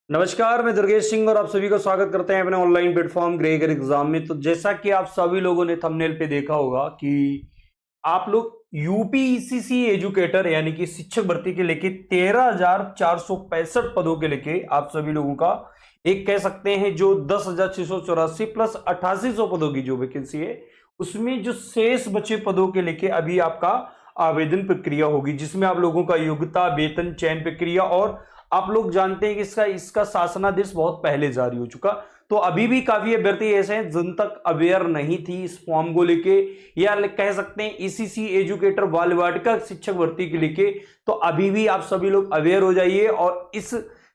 नमस्कार, मैं दुर्गेश सिंह और आप सभी का स्वागत करते हैं अपने ऑनलाइन प्लेटफॉर्म ग्रेगर एग्जाम में। तो जैसा कि आप सभी लोगों ने थंबनेल पे देखा होगा कि आप लोग यूपीईसीसी एजुकेटर यानी कि शिक्षक भर्ती के लेके 13,465 पदों के लेके आप सभी लोगों का एक कह सकते हैं जो 10,684 प्लस 8,800 पदों की जो वैकेंसी है उसमें जो शेष बचे पदों के लेके अभी आपका आवेदन प्रक्रिया होगी, जिसमें आप लोगों का योग्यता, वेतन, चयन प्रक्रिया और आप लोग जानते हैं कि इसका शासनादेश बहुत पहले जारी हो चुका। तो अभी भी काफी अभ्यर्थी ऐसे हैं जिन तक अवेयर नहीं थी इस फॉर्म को लेके, या कह सकते हैं ईसीसी एजुकेटर बाल वाटिका शिक्षक भर्ती के लेके। तो अभी भी आप सभी लोग अवेयर हो जाइए और इस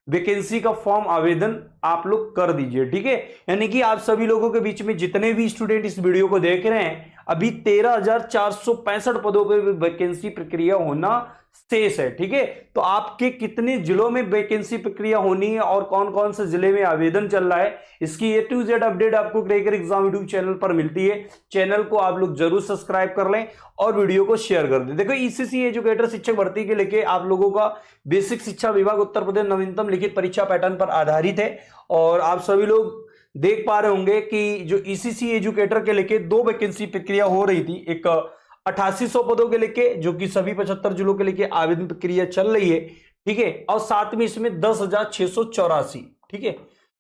वैकेंसी का फॉर्म आवेदन आप लोग कर दीजिए, ठीक है। यानी कि आप सभी लोगों के बीच में जितने भी स्टूडेंट इस वीडियो को देख रहे हैं, अभी 13,465 पदों पर वैकेंसी प्रक्रिया होना शेष है, ठीक है। तो आपके कितने जिलों में वैकेंसी प्रक्रिया होनी है और कौन कौन से जिले में आवेदन चल रहा है, इसकी ए टू जेड अपडेट आपको क्रेकर एग्जाम यूट्यूब चैनल पर मिलती है। चैनल को आप लोग जरूर सब्सक्राइब कर लें और वीडियो को शेयर कर दें। देखो, ईसीसी एजुकेटर शिक्षक भर्ती के लेके आप लोगों का बेसिक शिक्षा विभाग उत्तर प्रदेश नवीनतम लिखित परीक्षा पैटर्न पर आधारित है। और आप सभी लोग देख पा रहे होंगे कि जो ईसीसी एजुकेटर के लेके दो वैकेंसी प्रक्रिया हो रही थी, एक 8,800 पदों के लेके जो कि सभी 75 जिलों के लेके आवेदन प्रक्रिया चल रही है, ठीक है। और साथ में इसमें 10,684, ठीक है,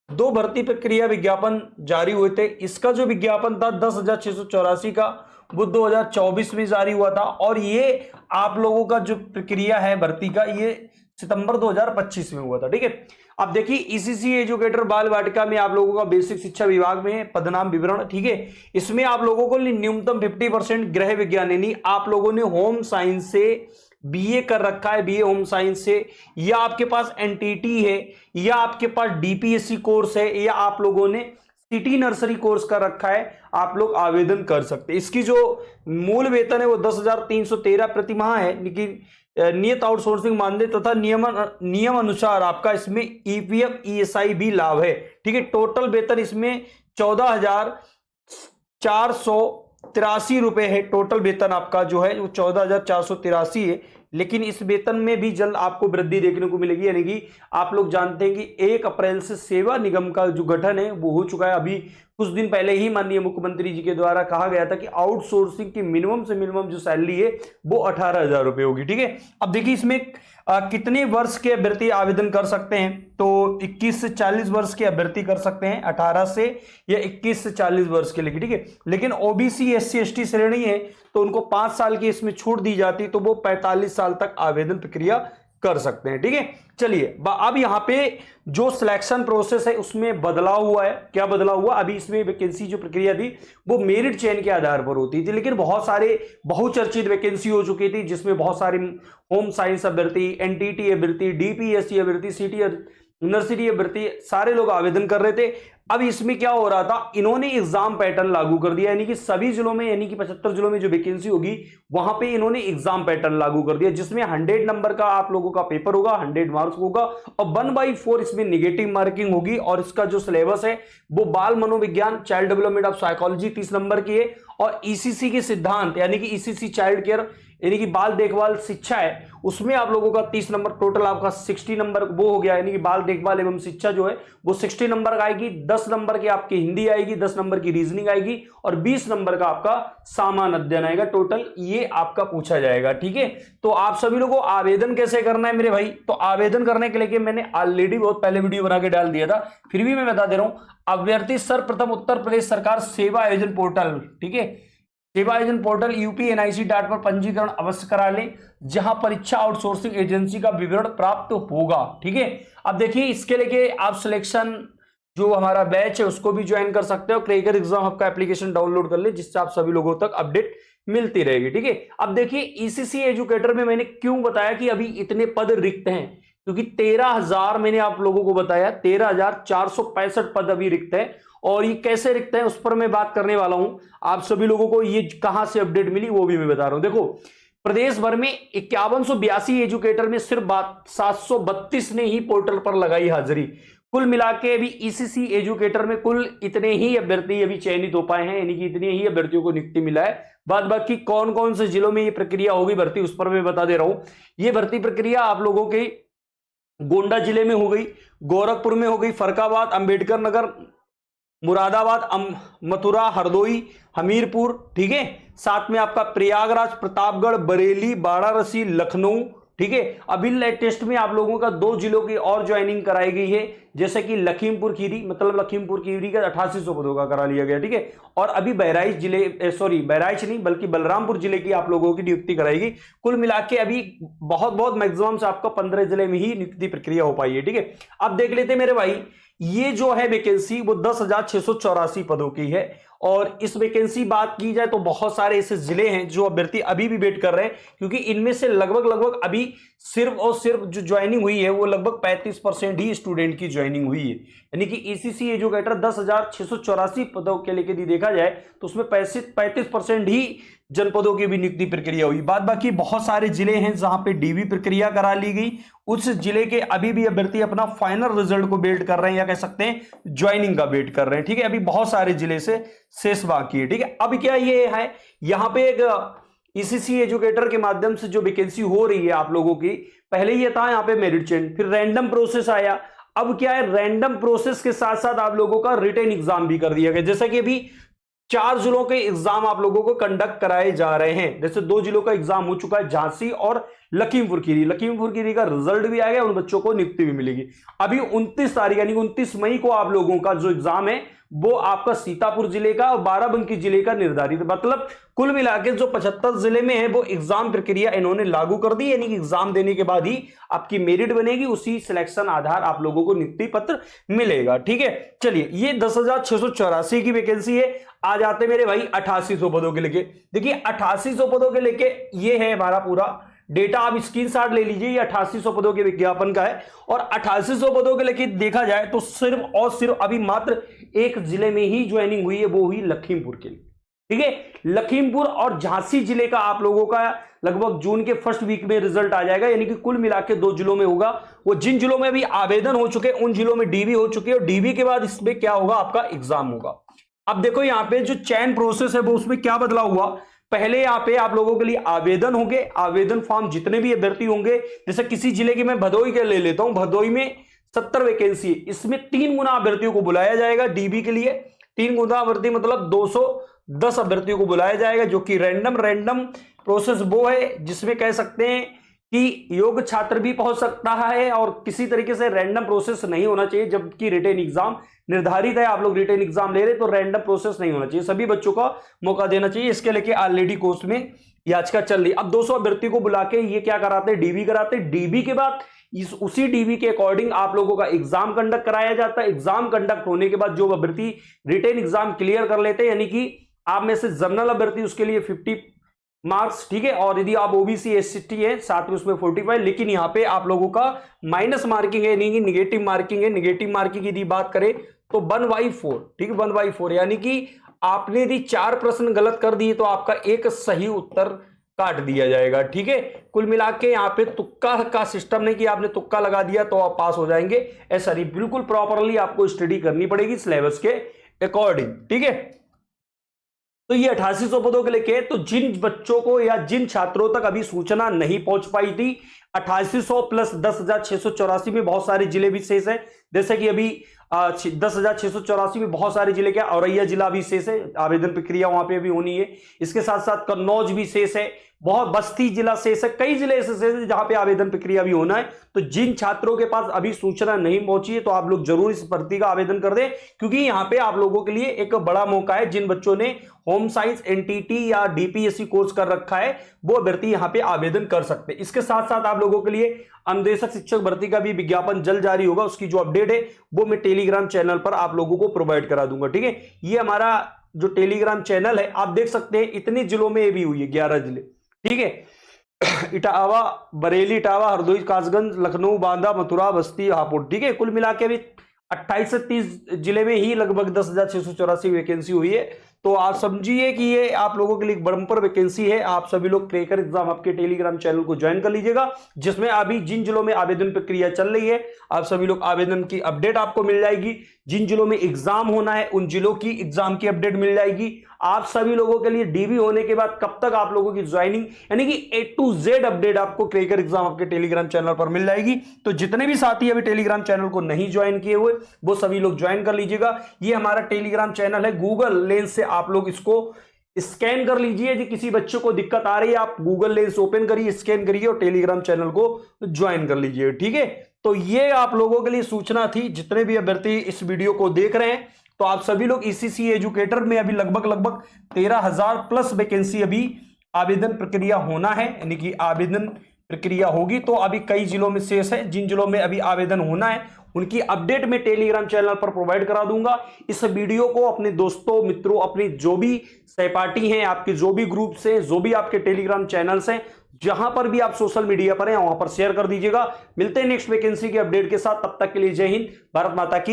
दो भर्ती प्रक्रिया विज्ञापन जारी हुए थे। इसका जो विज्ञापन था 10,684 का, वो 2024 में जारी हुआ था और ये आप लोगों का जो प्रक्रिया है भर्ती का, ये सितंबर 2025 में हुआ था, ठीक है। अब देखिए, ईसीसी एजुकेटर बाल वाटिका में आप लोगों का बेसिक शिक्षा विभाग में है पदनाम विवरण, ठीक है। इसमें आप लोगों को न्यूनतम 50% गृह विज्ञान, यानी आप लोगों ने होम साइंस से बीए कर रखा है, बीए होम साइंस से, या आपके पास एनटीटी है, या आपके पास डीपीएससी कोर्स है, या आप लोगों ने सिटी नर्सरी कोर्स कर रखा है, आप लोग आवेदन कर सकते हैं। इसकी जो मूल वेतन है वो 10,313 प्रति माह है, लेकिन नियत आउटसोर्सिंग मानदेय तथा नियम अनुसार आपका इसमें ईपीएफ ईएसआई भी लाभ है, ठीक है। टोटल वेतन इसमें 14,483 रुपए है। टोटल वेतन आपका जो है वो 14,483 है, लेकिन इस वेतन में भी जल्द आपको वृद्धि देखने को मिलेगी। यानी कि आप लोग जानते हैं कि 1 अप्रैल से सेवा निगम का जो गठन है वो हो चुका है। अभी कुछ दिन पहले ही माननीय मुख्यमंत्री जी के द्वारा कहा गया था कि आउटसोर्सिंग की मिनिमम से मिनिमम जो सैलरी है वो 18,000 रुपए होगी, ठीक है। अब देखिए, इसमें कितने वर्ष के अभ्यर्थी आवेदन कर सकते हैं, तो 21 से 40 वर्ष के अभ्यर्थी कर सकते हैं, 18 से या 21 से 40 वर्ष के लिए, ठीक है। लेकिन ओबीसी एससी एसटी श्रेणी है तो उनको 5 साल की इसमें छूट दी जाती, तो वो 45 साल तक आवेदन प्रक्रिया कर सकते हैं, ठीक है। चलिए, अब यहां पे जो सिलेक्शन प्रोसेस है उसमें बदलाव हुआ है। क्या बदलाव हुआ? अभी इसमें वैकेंसी जो प्रक्रिया थी वो मेरिट चयन के आधार पर होती थी, लेकिन बहुत सारे बहुचर्चित वैकेंसी हो चुकी थी जिसमें बहुत सारे होम साइंस अभ्यर्थी, एनटीटी अभ्यर्थी, डीपीएससी अभ्यर्थी, सिटी नर्सरी अभ्यर्थी सारे लोग आवेदन कर रहे थे। अब इसमें क्या हो रहा था, इन्होंने एग्जाम पैटर्न लागू कर दिया, यानी कि सभी जिलों में, यानी कि 75 जिलों में जो वैकेंसी होगी वहां पे इन्होंने एग्जाम पैटर्न लागू कर दिया, जिसमें 100 नंबर का आप लोगों का पेपर होगा, 100 मार्क्स होगा और 1/4 इसमें निगेटिव मार्किंग होगी। और इसका जो सिलेबस है वो बाल मनोविज्ञान, child development of psychology 30 number की है, और ईसीसी के सिद्धांत यानी कि ईसीसी चाइल्ड केयर यानी कि बाल देखभाल शिक्षा है, उसमें आप लोगों का 30 नंबर, टोटल आपका 60 नंबर वो हो गया। यानी कि बाल देखभाल एवं शिक्षा जो है वो 60 नंबर का आएगी, 10 नंबर की आपकी हिंदी आएगी, 10 नंबर की रीजनिंग आएगी और 20 नंबर का आपका सामान्य अध्ययन आएगा। टोटल ये आपका पूछा जाएगा, ठीक है। तो आप सभी लोगों को आवेदन कैसे करना है मेरे भाई, तो आवेदन करने के लिए मैंने ऑलरेडी बहुत पहले वीडियो बना के डाल दिया था, फिर भी मैं बता दे रहा हूं। अभ्यर्थी सर्वप्रथम उत्तर प्रदेश सरकार सेवा आयोजन पोर्टल, ठीक है, सेवा आयोजन पोर्टल यूपीएनआईसी डॉट पर पंजीकरण अवश्य करा लें, जहां परीक्षा आउटसोर्सिंग एजेंसी का विवरण प्राप्त होगा, ठीक है। अब देखिए, इसके लिए आप सिलेक्शन जो हमारा बैच है उसको भी ज्वाइन कर सकते हो। क्रेकर एग्जाम आपका एप्लीकेशन डाउनलोड कर ले, जिससे आप सभी लोगों तक अपडेट मिलती रहेगी, ठीक है। अब देखिए, ईसीसी एजुकेटर में मैंने क्यों बताया कि अभी इतने पद रिक्त हैं, क्योंकि 13,000 मैंने आप लोगों को बताया, 13,465 पद अभी रिक्त है। और ये कैसे रिक्त है उस पर मैं बात करने वाला हूं। आप सभी लोगों को ये कहां से अपडेट मिली वो भी मैं बता रहा हूं। देखो, प्रदेश भर में 5182 एजुकेटर में सिर्फ 732 ने ही पोर्टल पर लगाई हाजिरी। कुल मिला के अभी ईसीसी एजुकेटर में कुल इतने ही अभ्यर्थी अभी चयनित हो पाए हैं, यानी कि इतने ही अभ्यर्थियों को नियुक्ति मिला है। बाद बाकी कौन कौन से जिलों में ये प्रक्रिया होगी भर्ती, उस पर मैं बता दे रहा हूं। ये भर्ती प्रक्रिया आप लोगों के गोंडा जिले में हो गई, गोरखपुर में हो गई, फरक्काबाद, अंबेडकर नगर, मुरादाबाद, मथुरा, हरदोई, हमीरपुर, ठीक है। साथ में आपका प्रयागराज, प्रतापगढ़, बरेली, वाराणसी, लखनऊ, ठीक है। अभी लेटेस्ट में आप लोगों का 2 जिलों की और ज्वाइनिंग कराई गई है, जैसे कि लखीमपुर खीरी, मतलब लखीमपुर खीरी का 8800 पदों का करा लिया गया, ठीक है। और अभी बहराइच जिले, सॉरी बहराइच नहीं बल्कि बलरामपुर जिले की आप लोगों की नियुक्ति कराएगी। कुल मिला के अभी बहुत मैक्सिमम से आपका 15 जिले में ही नियुक्ति प्रक्रिया हो पाई है, ठीक है। अब देख लेते हैं मेरे भाई, ये जो है वैकेंसी वो 10,684 पदों की है। और इस वैकेंसी बात की जाए तो बहुत सारे ऐसे जिले हैं जो अभ्यर्थी अभी भी वेट कर रहे हैं, क्योंकि इनमें से लगभग अभी सिर्फ और सिर्फ जो ज्वाइनिंग हुई है वो लगभग 35% ही स्टूडेंट की ज्वाइनिंग हुई है। यानी कि ईसीसी एजुकेटर 10,684 पदों के लेके यदि देखा जाए तो उसमें 35% ही जनपदों की भी नियुक्ति प्रक्रिया हुई। बाद बाकी बहुत सारे जिले हैं जहां पे डीवी प्रक्रिया करा ली गई, उस जिले के अभी भी अभ्यर्थी अपना फाइनल रिजल्ट को वेट कर रहे हैं, या कह सकते हैं ज्वाइनिंग का वेट कर रहे हैं, ठीक है। अभी बहुत सारे जिले से शेष बाकी है, ठीक है। अब क्या ये है, यहां पे एक ईसीसी एजुकेटर के माध्यम से जो वैकेंसी हो रही है आप लोगों की, पहले ये था यहाँ पे मेरिट चेंज, फिर रैंडम प्रोसेस आया। अब क्या है, रैंडम प्रोसेस के साथ साथ आप लोगों का रिटन एग्जाम भी कर दिया गया। जैसा कि अभी 4 जिलों के एग्जाम आप लोगों को कंडक्ट कराए जा रहे हैं। जैसे 2 जिलों का एग्जाम हो चुका है, झांसी और लखीमपुर खीरी का रिजल्ट भी आ गया, उन बच्चों को नियुक्ति भी मिलेगी। अभी 29 तारीख यानी 29 मई को आप लोगों का जो एग्जाम है वो आपका सीतापुर जिले का और बाराबंकी जिले का निर्धारित, मतलब कुल मिलाकर जो 75 जिले में है वो एग्जाम प्रक्रिया इन्होंने लागू कर दी। यानी कि एग्जाम देने के बाद ही आपकी मेरिट बनेगी, उसी सिलेक्शन आधार आप लोगों को नियुक्ति पत्र मिलेगा, ठीक है। चलिए, ये 10,684 की वैकेंसी है। आ जाते मेरे भाई 8800 पदों के लेके। देखिए 8800 पदों के लेके ये है हमारा पूरा डेटा, आप स्क्रीनशॉट ले लीजिए। ये 8800 पदों के विज्ञापन का है, और 8800 पदों के लेके देखा जाए तो सिर्फ और सिर्फ अभी मात्र एक जिले में ही ज्वाइनिंग हुई है, वो हुई लखीमपुर के लिए, ठीक है। लखीमपुर और झांसी जिले का आप लोगों का लगभग जून के फर्स्ट वीक में रिजल्ट आ जाएगा। यानी कि कुल मिला के 2 जिलों में होगा। वो जिन जिलों में भी आवेदन हो चुके उन जिलों में डीवी हो चुके और डीवी के बाद इसमें क्या होगा, आपका एग्जाम होगा। अब देखो यहाँ पे जो चयन प्रोसेस है वो उसमें क्या बदलाव हुआ। पहले यहाँ पे आप लोगों के लिए आवेदन होंगे, आवेदन फॉर्म जितने भी अभ्यर्थी होंगे, जैसे किसी जिले की मैं भदोई के ले लेता हूं, भदोई में 70 वैकेंसी, इसमें 3 गुना अभ्यर्थियों को बुलाया जाएगा डीबी के लिए। 3 गुना अभ्यर्थी मतलब 210 अभ्यर्थियों को बुलाया जाएगा, जो कि रैंडम प्रोसेस वो है जिसमें कह सकते हैं कि योग्य छात्र भी पहुंच सकता है, और किसी तरीके से रैंडम प्रोसेस नहीं होना चाहिए। जबकि रिटेन एग्जाम निर्धारित है, आप लोग रिटेन एग्जाम ले रहे तो रैंडम प्रोसेस नहीं होना चाहिए, सभी बच्चों का मौका देना चाहिए। इसके लेके ऑलरेडी कोर्ट में याचिका चल रही। अब 200 अभ्यर्थी को बुला के ये क्या कराते हैं, डीबी कराते हैं। डीबी के बाद उसी डीबी के अकॉर्डिंग आप लोगों का एग्जाम कंडक्ट कराया जाता है। एग्जाम कंडक्ट होने के बाद जो अभ्यर्थी रिटेन एग्जाम क्लियर कर लेते हैं, यानी कि आप में से जनरल अभ्यर्थी, उसके लिए 50 मार्क्स, ठीक है। और यदि आप ओबीसी एसटी है साथ में उसमें 45। लेकिन यहाँ पे आप लोगों का माइनस मार्किंग है, यानी कि निगेटिव मार्किंग है। निगेटिव मार्किंग की यदि बात करें तो 1/4, ठीक है, 1/4, यानी कि आपने यदि 4 प्रश्न गलत कर दिए तो आपका एक सही उत्तर काट दिया जाएगा, ठीक है। कुल मिला के यहाँ पे तुक्का का सिस्टम नहीं कि आपने तुक्का लगा दिया तो आप पास हो जाएंगे, ऐसा नहीं। बिल्कुल प्रॉपरली आपको स्टडी करनी पड़ेगी सिलेबस के अकॉर्डिंग, ठीक है। तो ये 8800 पदों के लेके, तो जिन बच्चों को या जिन छात्रों तक अभी सूचना नहीं पहुंच पाई थी, 8800 प्लस 10,684 में बहुत सारे जिले भी शेष है। जैसे कि अभी 10,684 में बहुत सारे जिले, क्या औरैया जिला भी शेष है, आवेदन प्रक्रिया वहां पे भी होनी है। इसके साथ साथ कन्नौज भी शेष है, बहुत बस्ती जिला शेष है, कई जिले ऐसे शेष है जहां पे आवेदन प्रक्रिया भी होना है। तो जिन छात्रों के पास अभी सूचना नहीं पहुंची है तो आप लोग जरूर इस भर्ती का आवेदन कर दें, क्योंकि यहां पे आप लोगों के लिए एक बड़ा मौका है। जिन बच्चों ने होम साइंस, एनटीटी या डीपीएससी कोर्स कर रखा है वो अभ्यर्थी यहां पे आवेदन कर सकते हैं। इसके साथ साथ आप लोगों के लिए अनुदेशक शिक्षक भर्ती का भी विज्ञापन जल्द जारी होगा। उसकी जो अपडेट है वो मैं टेलीग्राम चैनल पर आप लोगों को प्रोवाइड करा दूंगा, ठीक है। ये हमारा जो टेलीग्राम चैनल है, आप देख सकते हैं इतने जिलों में ये भी हुई है, 11 जिले, ठीक है। इटावा, बरेली, इटावा, हरदोई, कासगंज, लखनऊ, बांदा, मथुरा, बस्ती, हापुड़, ठीक है। कुल मिला के अभी 28 से 30 जिले में ही लगभग 10,684 वैकेंसी हुई है। तो आप समझिए कि ये आप लोगों के लिए बम्पर वैकेंसी है। आप सभी लोग क्रैकर एग्जाम आपके टेलीग्राम चैनल को ज्वाइन कर लीजिएगा, जिसमें अभी जिन जिलों में आवेदन प्रक्रिया चल रही है आप सभी लोग आवेदन की अपडेट आपको मिल जाएगी। जिन जिलों में एग्जाम होना है उन जिलों की एग्जाम की अपडेट मिल जाएगी। आप सभी लोगों के लिए डीबी होने के बाद कब तक आप लोगों की ज्वाइनिंग यानी कि A to Z अपडेट आपको क्रैकर एग्जाम आपके टेलीग्राम चैनल पर मिल जाएगी। तो जितने भी साथी अभी टेलीग्राम चैनल को नहीं ज्वाइन किए हुए वो सभी लोग ज्वाइन कर लीजिएगा। ये हमारा टेलीग्राम चैनल है, गूगल लेंस से आप लोग इसको स्कैन कर लीजिए। यदि किसी बच्चे को दिक्कत आ रही है आप गूगल लेंस ओपन करिए, स्कैन करिए और टेलीग्राम चैनल को ज्वाइन कर लीजिए, ठीक है। तो ये आप लोगों के लिए सूचना थी। जितने भी अभ्यर्थी इस वीडियो को देख रहे हैं तो आप सभी लोग ईसीसी एजुकेटर में अभी लगभग 13,000 प्लस वैकेंसी अभी आवेदन प्रक्रिया होना है, यानी कि आवेदन प्रक्रिया होगी। तो अभी कई जिलों में शेष है, जिन जिलों में अभी आवेदन होना है उनकी अपडेट मैं टेलीग्राम चैनल पर प्रोवाइड करा दूंगा। इस वीडियो को अपने दोस्तों मित्रों, अपने जो भी सहपाठी हैं, आपके जो भी ग्रुप्स हैं, जो भी आपके टेलीग्राम चैनल्स हैं, जहां पर भी आप सोशल मीडिया पर हैं वहां पर शेयर कर दीजिएगा। मिलते हैं नेक्स्ट वैकेंसी के अपडेट के साथ, तब तक के लिए जय हिंद, भारत माता की।